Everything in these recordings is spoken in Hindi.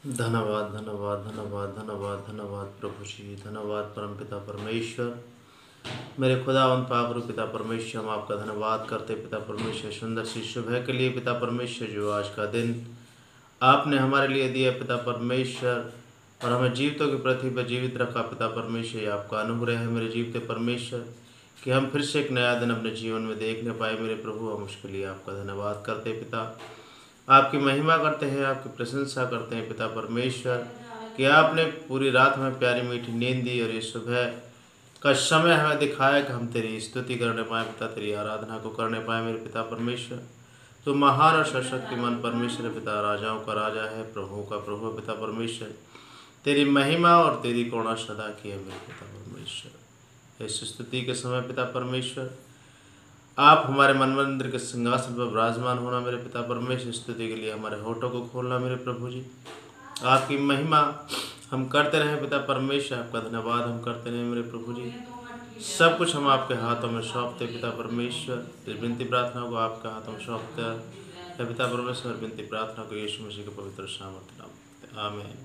धन्यवाद धन्यवाद धन्यवाद धन्यवाद धन्यवाद प्रभु जी, धन्यवाद परमपिता परमेश्वर। मेरे खुदावंद पाक रूप पिता परमेश्वर, हम आपका धन्यवाद करते पिता परमेश्वर सुंदर सी सुबह के लिए पिता परमेश्वर, जो आज का दिन आपने हमारे लिए दिया पिता परमेश्वर, और हमें जीवितों की पृथ्वी पर जीवित रखा पिता परमेश्वर। ये आपका अनुग्रह है मेरे जीवित परमेश्वर कि हम फिर से एक नया दिन अपने जीवन में देखने पाए मेरे प्रभु। हम उसके लिए आपका धन्यवाद करते पिता, आपकी महिमा करते हैं, आपकी प्रशंसा करते हैं पिता परमेश्वर कि आपने पूरी रात हमें प्यारी मीठी नींद दी और ये सुबह का समय हमें दिखाया कि हम तेरी स्तुति करने पाए पिता, तेरी आराधना को करने पाए मेरे पिता परमेश्वर। तो महान और सशक्तिमान परमेश्वर पिता, राजाओं का राजा है, प्रभुओं का प्रभु पिता परमेश्वर। तेरी महिमा और तेरी करुणा सदा की है मेरे पिता परमेश्वर। इस स्तुति के समय पिता परमेश्वर, आप हमारे मन मंदिर के सिंहासन पर विराजमान होना मेरे पिता परमेश्वर। स्तुति के लिए हमारे होठों को खोलना मेरे प्रभु जी। आपकी महिमा हम करते रहें पिता परमेश्वर, आपका धन्यवाद हम करते रहें मेरे प्रभु जी। सब कुछ हम आपके हाथों में सौंपते पिता परमेश्वर। इस विनती प्रार्थना को आपके हाथों में सौंपते हैं पिता परमेश्वर। विनती प्रार्थना को यीशु मसीह के पवित्र सामर्थ्य नाम में आमीन।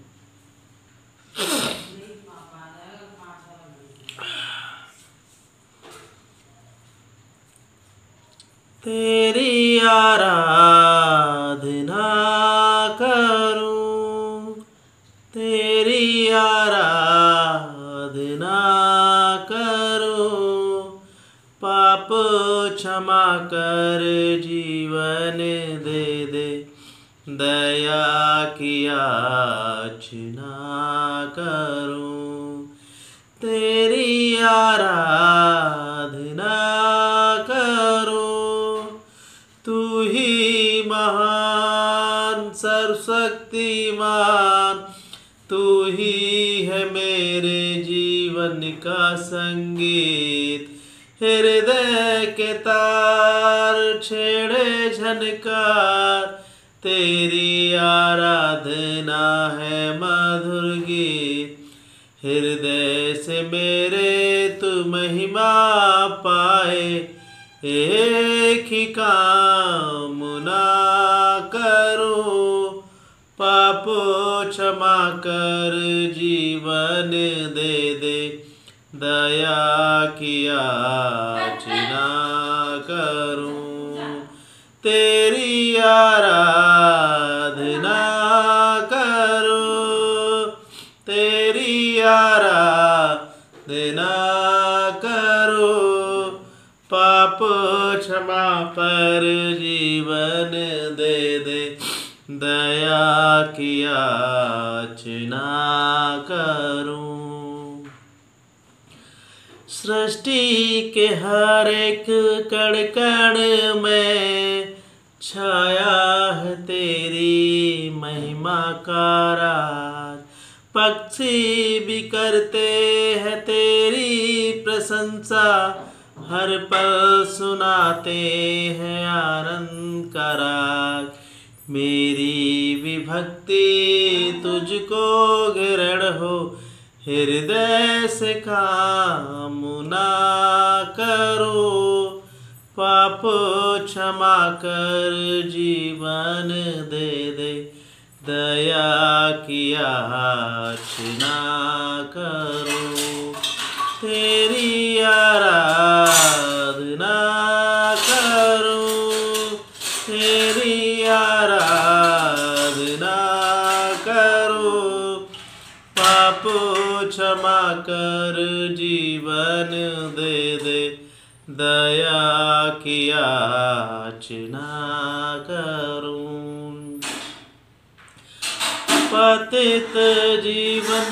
तेरी आराधना करूं, तेरी आराधना करूं, पाप क्षमा कर जीवन दे दे, दया की याचना करूं, तेरी आराधना तू ही महान सर्वशक्तिमान, तू ही है मेरे जीवन का संगीत। हृदय के तार छेड़े झनकार, तेरी आराधना है मधुर गीत। हृदय से मेरे तू महिमा पाए, एक ही कामना करूं, पाप क्षमा कर जीवन दे दे, दया की याचना करूं, तेरी आराधना करूं, तेरी आराधना करूं, पाप क्षमा पर जीवन दे दे, दया की याचना करूं। सृष्टि के हर एक कण कण में छाया है तेरी महिमा का राज। पक्षी भी करते हैं तेरी प्रशंसा, हर पल सुनाते हैं आनंद का राग। मेरी विभक्ति तुझको ग्रहण हो, हृदय से कामना करो, पाप क्षमा कर जीवन दे दे, दया की याचना करो, तेरी आराधना करूं, तेरी आराधना करूं, पाप क्षमा कर जीवन दे दे, दया की याचना करूं। पतित जीवन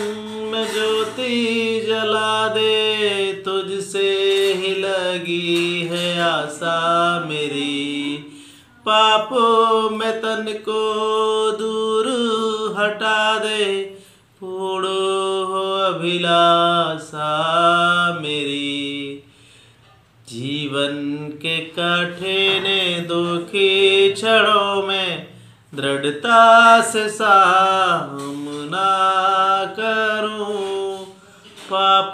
में ज्योति जला दे, तुझसे ही लगी है आशा मेरी। पापों में तन को दूर हटा दे, पूर्ण हो अभिलाषा मेरी। जीवन के कठिन दुखी क्षणों में दृढ़ता से सामना करूं, पाप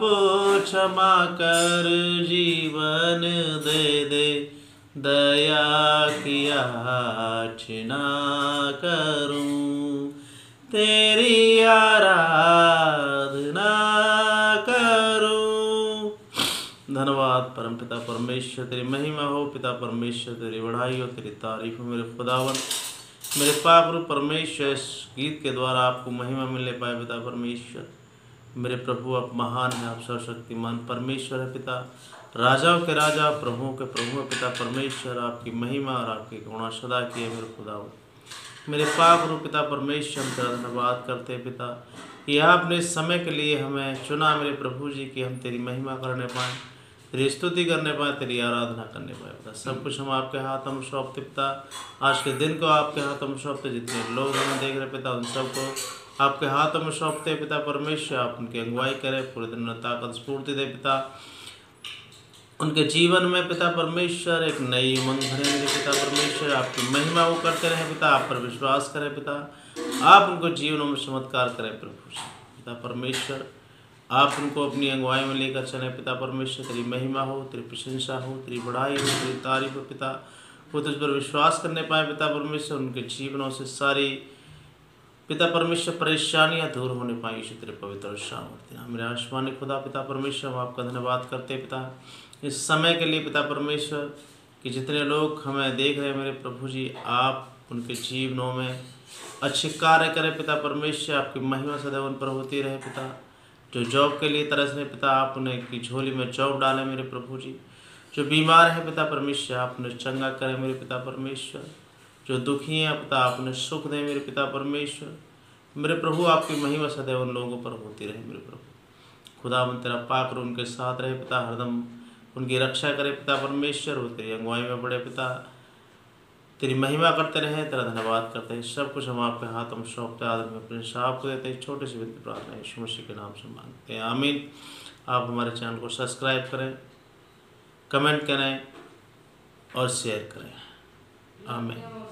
क्षमा कर जीवन दे दे, दया की याचना करूं, तेरी आराधना करूं। धन्यवाद परमपिता परमेश्वर, तेरी महिमा हो पिता परमेश्वर, तेरी बढ़ाई हो, तेरी तारीफ हो मेरे खुदावन। मेरे पाक रूप परमेश्वर, इस गीत के द्वारा आपको महिमा मिलने पाए पिता परमेश्वर। मेरे प्रभु आप महान हैं, आप सर्वशक्तिमान परमेश्वर है पिता, राजाओं के राजा, प्रभुओं के प्रभु है पिता परमेश्वर। आपकी महिमा और आपकी करुणा सदा की है मेरे खुदावन। मेरे पाक रूप पिता परमेश्वर, हम तेरा धन्यवाद करते हैं पिता कि आपने इस समय के लिए हमें चुना मेरे प्रभु जी कि हम तेरी महिमा करने पाएँ, तेरी स्तुति करने पाए, तेरी आराधना करने पाए पिता। सब कुछ हम आपके हाथ हम सौंपते पिता, आज के दिन को आपके हाथ हम सौंपते। जितने लोग हमें देख रहे पिता, उन सबको आपके हाथों में सौंपते पिता परमेश्वर। आप उनकी अगुवाई करें, पूरे दिन में ताकत स्फूर्ति दे पिता, उनके जीवन में पिता परमेश्वर एक नई उमंग भरे मेरे पिता परमेश्वर। आपकी महिमा वो करते रहे पिता, आप पर विश्वास करें पिता, आप उनको जीवनों में चमत्कार करें प्रभु पिता परमेश्वर। आप उनको अपनी अगुवाई में लेकर चलें पिता परमेश्वर। तेरी महिमा हो, तेरी प्रशंसा हो, तेरी बढ़ाई हो, तेरी तारीफ हो पिता। वो तुझ पर विश्वास करने पाए पिता परमेश्वर, उनके जीवनों से सारी पिता परमेश्वर परेशानियां दूर होने पाई यीशु तेरे पवित्र सामर्थ्य। मेरे आसमानी खुदा पिता परमेश्वर, हम आपका धन्यवाद करते पिता इस समय के लिए पिता परमेश्वर कि जितने लोग हमें देख रहे हैं मेरे प्रभु जी, आप उनके जीवनों में अच्छे कार्य करें पिता परमेश्वर। आपकी महिमा सदैव उन पर होती रहे पिता। जो जॉब के लिए तरस रहे पिता, आप उन्हें की झोली में जॉब डालें मेरे प्रभु जी। जो बीमार है पिता परमेश्वर, आप उन्हें चंगा करें मेरे पिता परमेश्वर। जो दुखी हैं पिता, आप उन्हें सुख दें मेरे पिता परमेश्वर। मेरे प्रभु आपकी महिमा सदैव उन लोगों पर होती रहे मेरे प्रभु। खुदावंद तेरा पाक रूप उनके साथ रहे पिता, हरदम उनकी रक्षा करे पिता परमेश्वर। वो तेरी अगुवाई में बड़े पिता, तेरी महिमा करते रहे, तेरा धन्यवाद करते हैं। सब कुछ हम आपके हाथ हम सौंपते आदर में अपने साहब को देते हैं। छोटे से विनती प्रार्थना यीशु मसीह के नाम से मांगते हैं, आमीन। आप हमारे चैनल को सब्सक्राइब करें, कमेंट करें और शेयर करें, आमीन।